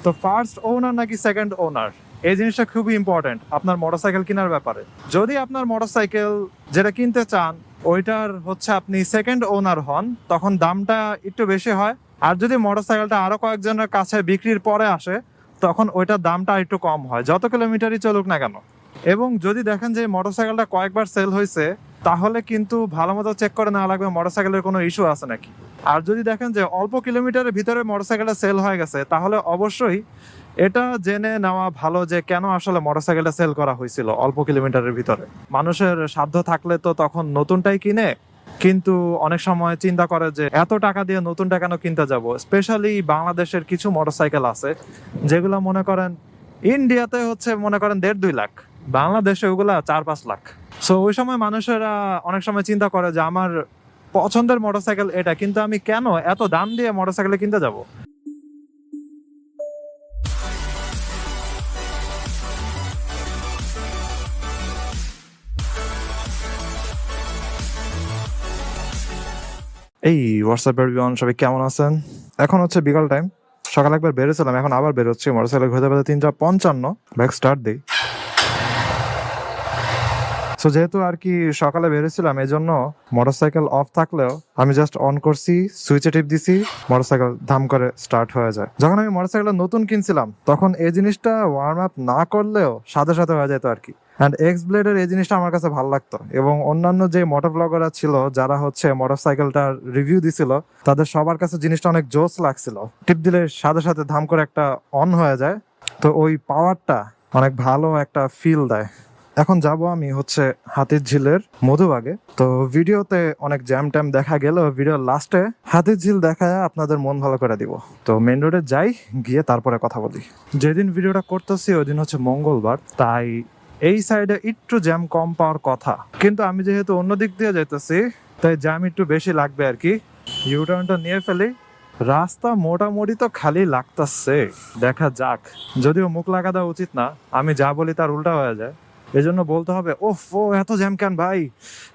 তো first owner নাকি second ওনার, এই জিনিসটা খুবই ইম্পর্টেন্ট আপনার মোটরসাইকেল কেনার ব্যাপারে। যদি আপনার মোটরসাইকেল যেটা কিনতে চান ওইটার হচ্ছে আপনি সেকেন্ড ওনার হন, তখন দামটা একটু বেশি হয়। আর যদি মোটরসাইকেলটা আরো কয়েকজনের কাছে বিক্রির পরে আসে তখন ওইটার দামটা একটু কম হয়, যত কিলোমিটারই চলুক না কেন। এবং যদি দেখেন যে মোটরসাইকেলটা কয়েকবার সেল হয়েছে, তাহলে কিন্তু ভালো মতো চেক করে নেওয়া লাগবে মোটরসাইকেলের কোনো ইস্যু আছে নাকি। আর যদি দেখেন যে অল্প কিলোমিটারের ভিতরে মোটরসাইকেলটা সেল হয়ে গেছে, তাহলে অবশ্যই এটা জেনে নেওয়া ভালো যে কেন আসলে মোটরসাইকেলটা সেল করা হয়েছিল অল্প কিলোমিটারের ভিতরে। মানুষের সাধ্য থাকলে তো তখন নতুনটাই কিনে, কিন্তু অনেক সময় চিন্তা করে যে এত টাকা দিয়ে নতুনটা কেন কিনতে যাব। স্পেশালি বাংলাদেশের কিছু মোটরসাইকেল আছে যেগুলো মনে করেন ইন্ডিয়াতে হচ্ছে মনে করেন 1.5-2 লাখ, বাংলাদেশে ওগুলা 4-5 লাখ। সো ওই সময় মানুষেরা অনেক সময় চিন্তা করে যে আমার পছন্দের মোটরসাইকেল এটা, কিন্তু আমি কেন এত দাম দিয়ে মোটরসাইকেল কিনতে যাব। এই হোয়াটসঅ্যাপের বিমান সবাই কেমন আছেন? এখন হচ্ছে বিকাল টাইম, সকালে একবার বেরোছিলাম, এখন আবার বেরোচ্ছি। মোটরসাইকেল ঘুরতে পেতে 3:55, ব্যাক স্টার্ট দিই। সো যেহেতু আর কি সকালে বেরোছিলাম, এই জন্য মোটরসাইকেল অফ থাকলেও আমি জাস্ট অন করছি, সুইচে টিপ দিছি, মোটরসাইকেল ধাম করে স্টার্ট হয়ে যায়। যখন আমি মোটরসাইকেলটা নতুন কিনছিলাম তখন এই জিনিসটা ওয়ার্ম আপ না করলেও সাথে সাথে হয়ে যেত আর কি। অ্যান্ড এক্স ব্লেডের এই জিনিসটা আমার কাছে ভালো লাগতো, এবং অন্যান্য যে মোটর ব্লগাররা ছিল যারা হচ্ছে মোটরসাইকেলটার রিভিউ দিছিল, তাদের সবার কাছে জিনিসটা অনেক জোস লাগছিল। টিপ দিলে সাথে সাথে ধাম করে একটা অন হয়ে যায়, তো ওই পাওয়ারটা অনেক ভালো একটা ফিল দেয়। এখন যাব আমি হচ্ছে হাতির ঝিলের মধুবাগে। তো ভিডিওতে অনেক জ্যাম ট্যাম দেখা গেলেও ভিডিওর লাস্টে হাতির ঝিল দেখায় আপনাদের মন ভালো করে দিব। তো মেন রোডে যাই, গিয়ে তারপরে কথা বলি। যেদিন ভিডিওটা করতেছি ওই দিন হচ্ছে মঙ্গলবার, তাই এই সাইডে একটু জ্যাম কম পাওয়ার কথা, কিন্তু আমি যেহেতু অন্য দিক দিয়ে যাইতেছি তাই জ্যাম একটু বেশি লাগবে আর কি। ইউটার্নটা নিয়ে ফেলি। রাস্তা মোটামুটি তো খালি লাগতেছে, দেখা যাক। যদিও মুখ লাগা দেওয়া উচিত না, আমি যা বলি তার উল্টা হয়ে যায়। এই জন্য বলতে হবে ওফ ও এত জ্যাম কেন ভাই,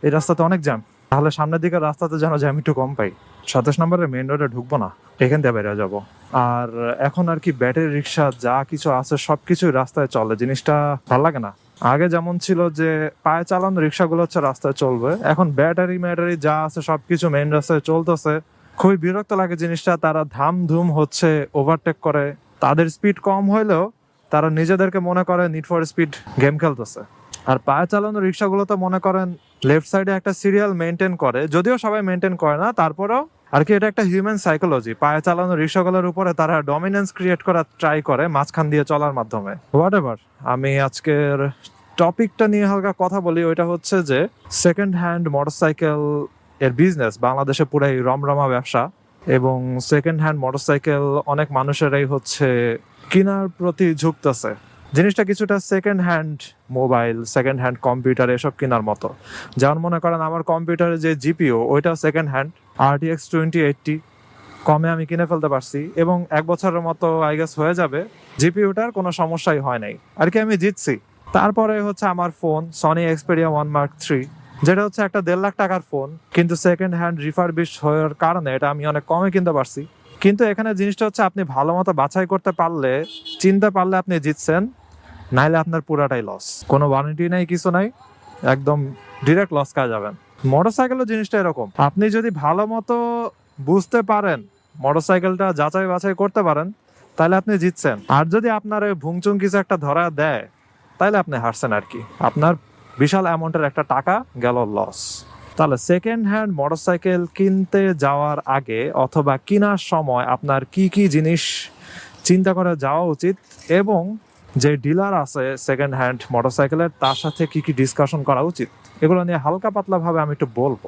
এই রাস্তাতে অনেক জ্যাম। তাহলে সামনের দিকের রাস্তাতে যেন জ্যাম একটু কম পাই। 27 নম্বরের মেইন রোডে ঢুকবো না, এখান দিয়ে বেরিয়ে যাবো। আর এখন আর কি ব্যাটারি রিক্সা যা কিছু আছে সবকিছুই রাস্তায় চলে, জিনিসটা ভাল লাগে না। আগে যেমন ছিল যে পায়ে চালানো রিক্সাগুলো হচ্ছে রাস্তায় চলবে, এখন ব্যাটারি ম্যাটারি যা আছে সবকিছু মেইন রাস্তায় চলতেছে। খুবই বিরক্ত লাগে জিনিসটা। তারা ধাম ধুম হচ্ছে ওভারটেক করে, তাদের স্পিড কম হইলেও তারা নিজেদেরকে মনে করে নিড ফর স্পিড গেম খেলতেছে। আর পায়ে চালানো রিক্সাগুলো তো মনে করেন লেফট সাইডে একটা সিরিয়াল মেনটেন করে, যদিও সবাই মেনটেন করে না, তারপরেও আর কি এটা একটা হিউম্যান সাইকোলজি। পায়ে চালানো রিক্সাগুলোর উপরে তারা ডমিনেন্স ক্রিয়েট করার ট্রাই করে মাঝখান দিয়ে চলার মাধ্যমে। হোয়াট এভার, আমি আজকের টপিকটা নিয়ে হালকা কথা বলি। ওইটা হচ্ছে যে সেকেন্ড হ্যান্ড মোটরসাইকেল এর বিজনেস বাংলাদেশে পুরাই রমরমা ব্যবসা, এবং সেকেন্ড হ্যান্ড মোটরসাইকেল অনেক মানুষেরাই হচ্ছে কেনার প্রতি ঝুঁকতেছে। জিনিসটা কিছুটা second hand mobile, second hand computer এসব কেনার মতো। যেমন মনে করেন আমার কম্পিউটারের যে জিপিও ওইটা সেকেন্ড হ্যান্ড, RTX 2080 কমে আমি কিনে ফেলতে পারছি, এবং 1 বছরের মতো আই গেস হয়ে যাবে, জিপিওটার কোনো সমস্যাই হয় নাই আর কি, আমি জিতছি। তারপরে হচ্ছে আমার ফোন সনি এক্সপেরিয়া 1 Mark 3, যেটা হচ্ছে একটা 1.5 লাখ টাকার ফোন, কিন্তু সেকেন্ড হ্যান্ড রিফারবিশ হওয়ার কারণে এটা আমি অনেক কমে কিনতে পারছি। কিন্তু এখানে জিনিসটা হচ্ছে আপনি ভালো মতো বাছাই করতে পারলে, চিনতে পারলে আপনি জিতছেন, নাইলে আপনার পুরাটাই লস। কোনো ওয়ারেন্টি নাই, কিছু নাই, একদম ডিরেক্ট লস খাওয়া যাবেন। মোটরসাইকেলও জিনিসটা এরকম, আপনি যদি ভালো মতো বুঝতে পারেন, মোটরসাইকেলটা যাচাই বাছাই করতে পারেন, তাহলে আপনি জিতছেন। আর যদি আপনার ভুংচুং কিছু একটা ধরা দেয়, তাহলে আপনি হারছেন আর কি, আপনার বিশাল অ্যামাউন্টের একটা টাকা গেল লস। তাহলে সেকেন্ড হ্যান্ড মোটরসাইকেল কিনতে যাওয়ার আগে অথবা কেনার সময় আপনার কি কি জিনিস চিন্তা করে যাওয়া উচিত, এবং যে ডিলার আছে সেকেন্ড হ্যান্ড মোটরসাইকেলের তার সাথে কি কি ডিসকাশন করা উচিত, এগুলো নিয়ে হালকা পাতলা ভাবে আমি একটু বলবো।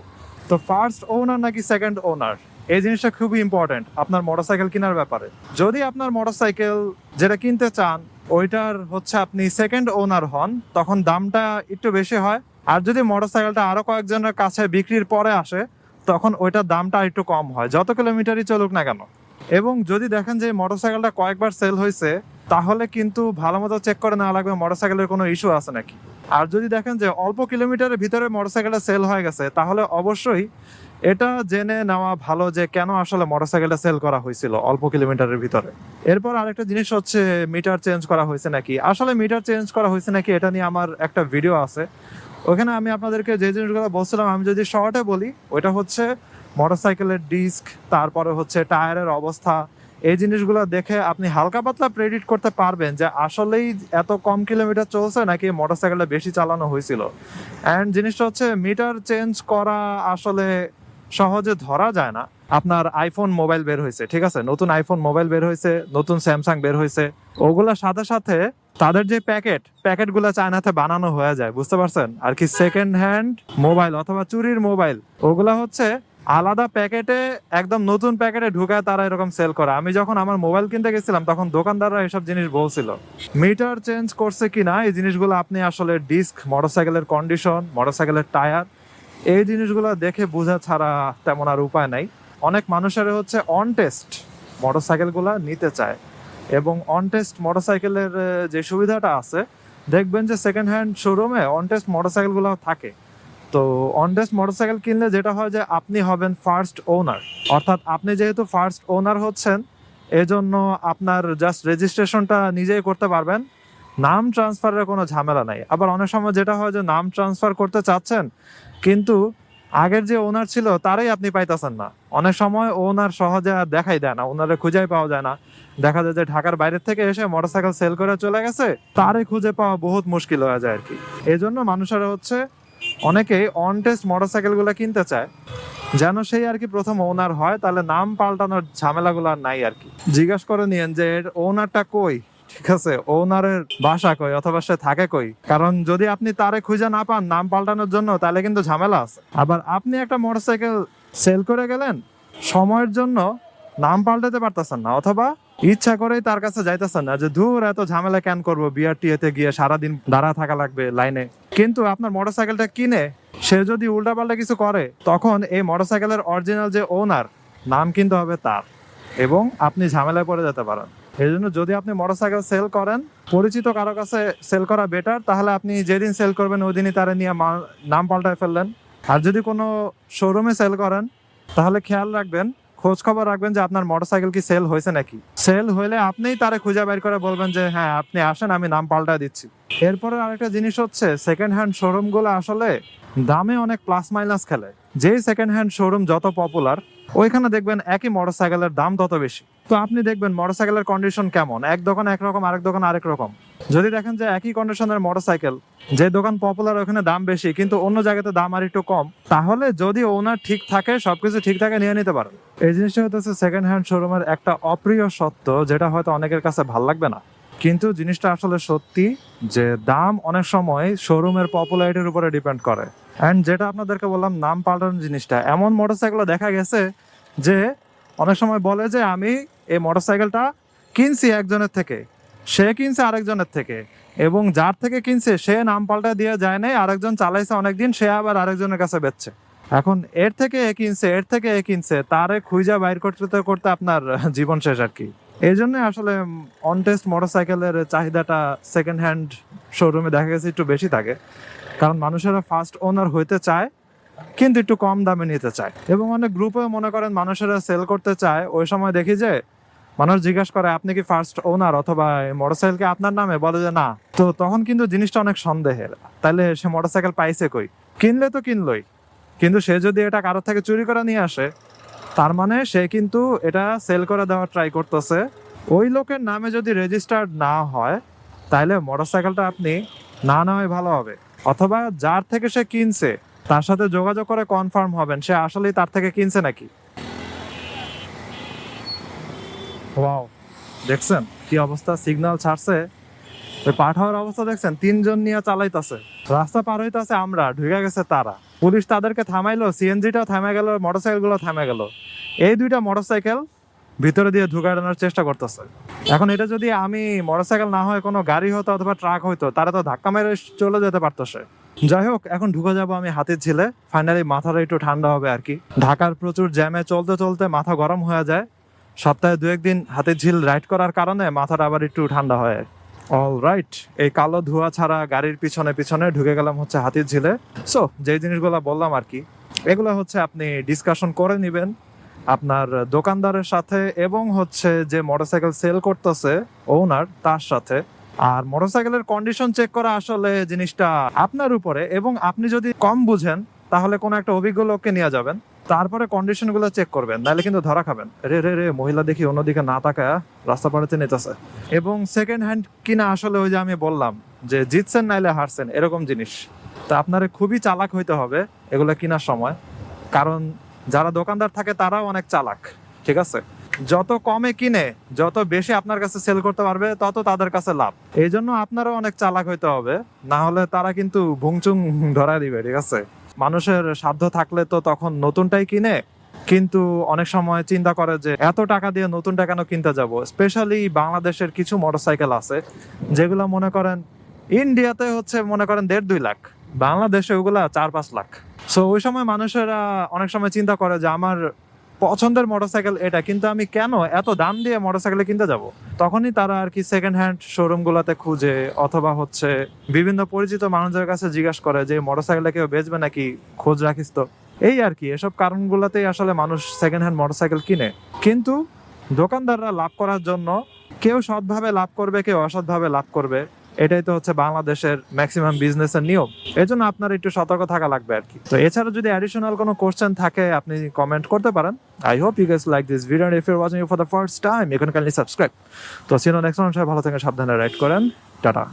তো ফার্স্ট ওনার নাকি সেকেন্ড ওনার, এই জিনিসটা খুবই ইম্পর্টেন্ট আপনার মোটরসাইকেল কেনার ব্যাপারে। যদি আপনার মোটরসাইকেল যেটা কিনতে চান ওইটার হচ্ছে আপনি সেকেন্ড ওনার হন, তখন দামটা একটু বেশি হয়। আর যদি মোটরসাইকেলটা আরো কয়েকজনের কাছে বিক্রির পরে আসে তখন ওইটার দামটা একটু কম হয়, যত কিলোমিটারই চলুক না কেন। এবং যদি দেখেন যে মোটরসাইকেলটা কয়েকবার সেল হয়েছে, তাহলে কিন্তু ভালো মতো চেক করে নেওয়া লাগবে মোটরসাইকেলের কোনো ইস্যু আছে নাকি। আর যদি দেখেন যে অল্প কিলোমিটারের ভিতরে মোটরসাইকেলটা সেল হয়ে গেছে, তাহলে অবশ্যই এটা জেনে নেওয়া ভালো যে কেন আসলে মোটরসাইকেলটা সেল করা হয়েছিল অল্প কিলোমিটারের ভিতরে। এরপর আরেকটা জিনিস হচ্ছে মিটার চেঞ্জ করা হয়েছে নাকি। আসলে মিটার চেঞ্জ করা হয়েছে নাকি এটা নিয়ে আমার একটা ভিডিও আছে, ওখানে আমি আপনাদেরকে যে জিনিসগুলো বলছিলাম, আমি যদি শর্টে বলি, ওইটা হচ্ছে মোটরসাইকেলের ডিস্ক, তারপরে হচ্ছে টায়ারের অবস্থা। এই জিনিসগুলো দেখে আপনি হালকা পাতলা প্রেডিক্ট করতে পারবেন যে আসলেই এত কম কিলোমিটার চলছে নাকি মোটরসাইকেলটা বেশি চালানো হয়েছিল। অ্যান্ড জিনিসটা হচ্ছে মিটার চেঞ্জ করা আসলে সহজে ধরা যায় না। আপনার আইফোন মোবাইল বের হয়েছে, ঠিক আছে, নতুন আইফোন মোবাইল বের হয়েছে, নতুন স্যামসাং বের হয়েছে, ওগুলোর সাথে সাথে তাদের যে প্যাকেটগুলো চায়নাতে বানানো হয়ে যায়, বুঝতে পারছেন আর কি। সেকেন্ড হ্যান্ড মোবাইল অথবা চুরির মোবাইল, ওগুলা হচ্ছে আলাদা প্যাকেটে, একদম নতুন প্যাকেটে ঢুকায় তারা এরকম সেল করে। আমি যখন আমার মোবাইল কিনতে গেছিলাম তখন দোকানদাররা এসব জিনিস বলছিল। মিটার চেঞ্জ করছে কিনা এই জিনিসগুলো আপনি আসলে ডিস্ক, মোটরসাইকেলের কন্ডিশন, মোটরসাইকেলের টায়ার, এই জিনিসগুলো দেখে বোঝা ছাড়া তেমন আর উপায় নাই। অনেক মানুষের হচ্ছে অন টেস্ট মোটরসাইকেলগুলো নিতে চায়, এবং অন টেস্ট মোটরসাইকেলের যে সুবিধাটা আছে, দেখবেন যে সেকেন্ড হ্যান্ড শোরুমে অন টেস্ট মোটরসাইকেলগুলো থাকে। তো অন টেস্ট মোটরসাইকেল কিনলে যেটা হয় যে আপনি হবেন ফার্স্ট ওনার, অর্থাৎ আপনি যেহেতু ফার্স্ট ওনার হচ্ছেন, এজন্য আপনার জাস্ট রেজিস্ট্রেশনটা নিজেই করতে পারবেন, নাম ট্রান্সফারের কোনো ঝামেলা নাই। আবার অনেক সময় যেটা হয় যে নাম ট্রান্সফার করতে চাচ্ছেন, কিন্তু আগের যে ওনার ছিল তারই আপনি পাইতেছেন না। অনেক সময় ওনার সহজে আর দেখাই দেয় না, ওনারে খুঁজেই পাওয়া যায় না। দেখা যায় যে ঢাকার বাইরের থেকে এসে মোটরসাইকেল সেল করে চলে গেছে, তারে খুঁজে পাওয়া বহুত মুশকিল হয়ে যায় আর কি। এই জন্য মানুষেরা হচ্ছে অনেকেই অন টেস্ট মোটরসাইকেল গুলা কিনতে চায়, যেন সেই আর কি প্রথম ওনার হয়, তাহলে নাম পাল্টানোর ঝামেলাগুলো আর নাই আর কি। জিজ্ঞাসা করে নিয়েন যে এর ওনারটা কই, ঠিক আছে, ওনারের বাসা কই অথবা সে থাকে কই। কারণ যদি আপনি তারে খুঁজে না পান নাম পাল্টানোর জন্য, তাহলে কিন্তু ঝামেলা আছে। আবার আপনি একটা মোটরসাইকেল সেল করে গেলেন, সময়ের জন্য নাম পাল্টাতে পারতেছেন না, অথবা ইচ্ছা করেই তার কাছে যাইতেছেন না, যে দূর এত ঝামেলা কেন করবো, বিআরটিএতে গিয়ে সারাদিন দাঁড়া থাকা লাগবে লাইনে। কিন্তু আপনার মোটরসাইকেলটা কিনে সে যদি উল্টাপাল্টা কিছু করে, তখন এই মোটরসাইকেলের অরিজিনাল যে ওনার, নাম কিন্তু হবে তার, এবং আপনি ঝামেলায় পড়ে যেতে পারেন। এই জন্য যদি আপনি মোটরসাইকেল সেল করেন, পরিচিত কারো কাছে সেল করা বেটার। তাহলে আপনি যেদিন সেল করবেন ওই দিনই তারা নিয়ে নাম পাল্টায় ফেললেন। আর যদি কোনো শোরুমে সেল করেন, তাহলে খেয়াল রাখবেন, খোঁজ খবর রাখবেন যে আপনার মোটরসাইকেল কি সেল হয়েছে নাকি। সেল হইলে আপনিই তারে খুঁজে বের করে বলবেন যে হ্যাঁ আপনি আসেন, আমি নাম পাল্টায় দিচ্ছি। এরপরে আরেকটা জিনিস হচ্ছে, সেকেন্ড হ্যান্ড শোরুম গুলো আসলে দামে অনেক প্লাস মাইনাস খেলে। যেই সেকেন্ড হ্যান্ড শোরুম যত পপুলার, ওইখানে দেখবেন একই মোটরসাইকেলের দাম তত বেশি। তো আপনি দেখবেন মোটরসাইকেলের কন্ডিশন কেমন, এক দোকান একরকম, আরেক দোকান আরেক রকম। যদি দেখেন যে একই কন্ডিশনের মোটরসাইকেল, যে দোকান পপুলার ওখানে দাম বেশি কিন্তু অন্য জায়গাতে দাম আর একটু কম, তাহলে যদি ওনার ঠিক থাকে, সবকিছু ঠিক থাকে, নিয়ে নিতে পারেন। এই জিনিসটা হচ্ছে সেকেন্ড হ্যান্ড শোরুমের একটা অপ্রিয় সত্য, যেটা হয়তো অনেকের কাছে ভাল লাগবে না, কিন্তু জিনিসটা আসলে সত্যি, যে দাম অনেক সময় শোরুমের পপুলারিটির উপরে ডিপেন্ড করে। অ্যান্ড যেটা আপনাদেরকে বললাম নাম পাল্টানোর জিনিসটা, এমন মোটরসাইকেল দেখা গেছে যে অনেক সময় বলে যে আমি এই মোটরসাইকেলটা কিনছি একজনের থেকে, সে কিনছে আরেকজনের থেকে, এবং যার থেকে কিনছে সে নাম পাল্টা দিয়ে যায় নাই, আরেকজন চালাইছে অনেকদিন, সে আবার আরেকজনের কাছে বেচছে। এখন এর থেকে এ কিনছে, এর থেকে এ কিনছে, তারে খুঁজা বাইর করতে করতে আপনার জীবন শেষ আর কি। এই জন্য আসলে অন টেস্ট মোটরসাইকেলের চাহিদাটা সেকেন্ড হ্যান্ড শোরুমে দেখা গেছে একটু বেশি থাকে, কারণ মানুষেরা ফার্স্ট ওনার হইতে চায় কিন্তু একটু কম দামে নিতে চায়। এবং অনেক গ্রুপে মনে করেন মানুষেরা সেল করতে চায়, ওই সময় দেখি যে মানুষ জিজ্ঞাসা করে আপনি কি ফার্স্ট ওনার, অথবা মোটরসাইকেল কি আপনার নামে, বলে যে না। তো তখন কিন্তু জিনিসটা অনেক সন্দেহের, তাহলে সে মোটরসাইকেল পাইছে কই, কিনলে তো কিনলই, কিন্তু সে যদি এটা কারোর থেকে চুরি করে নিয়ে আসে, তার মানে সে কিন্তু এটা সেল করে দেওয়ার ট্রাই করতেছে। ওই লোকের নামে যদি রেজিস্টার্ড না হয়, তাহলে মোটরসাইকেলটা আপনি না নেওয়াই ভালো হবে। অথবা যার থেকে সে কিনছে তার সাথে যোগাযোগ করে কনফার্ম হবেন সে আসলেই তার থেকে কিনছে নাকি। ওয়াও, দেখছেন কি অবস্থা, সিগন্যাল ছাড়ছে, ওই পাঠাওয়ার অবস্থা দেখছেন, 3 জন নিয়ে চালাইতেছে, রাস্তা পার হইতেছে, আমরা ঢুকে গেছে তারা, পুলিশ তাদেরকে থামাইলো, সিএনজিটাও থামে গেল, মোটরসাইকেল গুলো থামে গেল। এই 2টা মোটরসাইকেল ভিতরে দিয়ে ঢুকানোর চেষ্টা করতেছে। এখন এটা যদি আমি মোটরসাইকেল না হয় কোনো গাড়ি হতো অথবা ট্রাক হইতো, তারা তো ধাক্কা মেরে চলে যেতে পারতো সে। যাই হোক, এখন ঢুকে যাবো আমি হাতিরঝিলে, ফাইনালি মাথাটা একটু ঠান্ডা হবে আর কি। ঢাকার প্রচুর জ্যামে চলতে চলতে মাথা গরম হয়ে যায়, সপ্তাহে 2-1 দিন হাতিরঝিল রাইড করার কারণে মাথাটা আবার একটু ঠান্ডা হয়। অলরাইট, এই কালো ধোঁয়া ছাড়া গাড়ির পিছনে পিছনে ঢুকে গেলাম হচ্ছে হাতির ঝিলে। সো যে জিনিসগুলো বললাম আর কি, এগুলো হচ্ছে আপনি ডিসকাশন করে নেবেন আপনার দোকানদারের সাথে এবং হচ্ছে যে মোটরসাইকেল সেল করতেছে ওনার তার সাথে। আর মোটরসাইকেলের কন্ডিশন চেক করা আসলে জিনিসটা আপনার উপরে, এবং আপনি যদি কম বুঝেন তাহলে কোনো একটা অভিজ্ঞ লোককে নিয়ে যাবেন, তারপরে কন্ডিশন গুলো চেক করবেন, নাহলে কিন্তু ধরা খাবেন। রে রে রে, মহিলা দেখি অন্যদিকে না তাকায় রাস্তা পাড়াতে নিতেছে। এবং সেকেন্ড হ্যান্ড কিনা আসলে ওই যে আমি বললাম যে জিতছেন নাইলে হারছেন, এরকম জিনিস। তা আপনার খুবই চালাক হইতে হবে এগুলো কেনার সময়, কারণ যারা দোকানদার থাকে তারাও অনেক চালাক, ঠিক আছে? যত কমে কিনে যত বেশি আপনার কাছে সেল করতে পারবে তত তাদের কাছে লাভ। এই জন্য আপনারও অনেক চালাক হইতে হবে, না হলে তারা কিন্তু ভুংচুং ধরায় দিবে, ঠিক আছে? মানুষের সাধ্য থাকলে তো তখন নতুনটাই কিনে, কিন্তু অনেক সময় চিন্তা করে যে এত টাকা দিয়ে নতুনটা কেন কিনতে যাব। স্পেশালি বাংলাদেশের কিছু মোটরসাইকেল আছে যেগুলো মনে করেন ইন্ডিয়াতে হচ্ছে মনে করেন 1.5-2 লাখ, বাংলাদেশে ওগুলা 4-5 লাখ। সো ওই সময় মানুষেরা অনেক সময় চিন্তা করে যে আমার পছন্দের মোটরসাইকেল এটা, কিন্তু আমি কেন এত দাম দিয়ে মোটরসাইকেল কিনতে যাব। তখনই তারা আর কি সেকেন্ড হ্যান্ড শোরুম গুলাতে খুঁজে, অথবা হচ্ছে বিভিন্ন পরিচিত মানুষদের কাছে জিজ্ঞাসা করে যে মোটরসাইকেলটা কেউ বেচবে নাকি, খোঁজ রাখিস তো। এই আর কি, এসব কারণগুলোতেই আসলে মানুষ সেকেন্ড হ্যান্ড মোটরসাইকেল কিনে। কিন্তু দোকানদাররা লাভ করার জন্য কেউ সৎভাবে লাভ করবে, কেউ অসৎভাবে লাভ করবে, এটাই তো হচ্ছে বাংলাদেশের ম্যাক্সিমাম বিজনেসের নিয়ম। এই জন্য আপনার একটু সতর্ক থাকা লাগবে আর কি। তো এছাড়া যদি অ্যাডিশনাল কোনো কোশ্চেন থাকে আপনি কমেন্ট করতে পারেন। I hope you guys like this video, if you are watching for the first time you can kindly subscribe. তো সি ইউ নেক্সট টাইম, সবাই ভালো থাকেন, সাবধানে রাইড করেন, টাটা।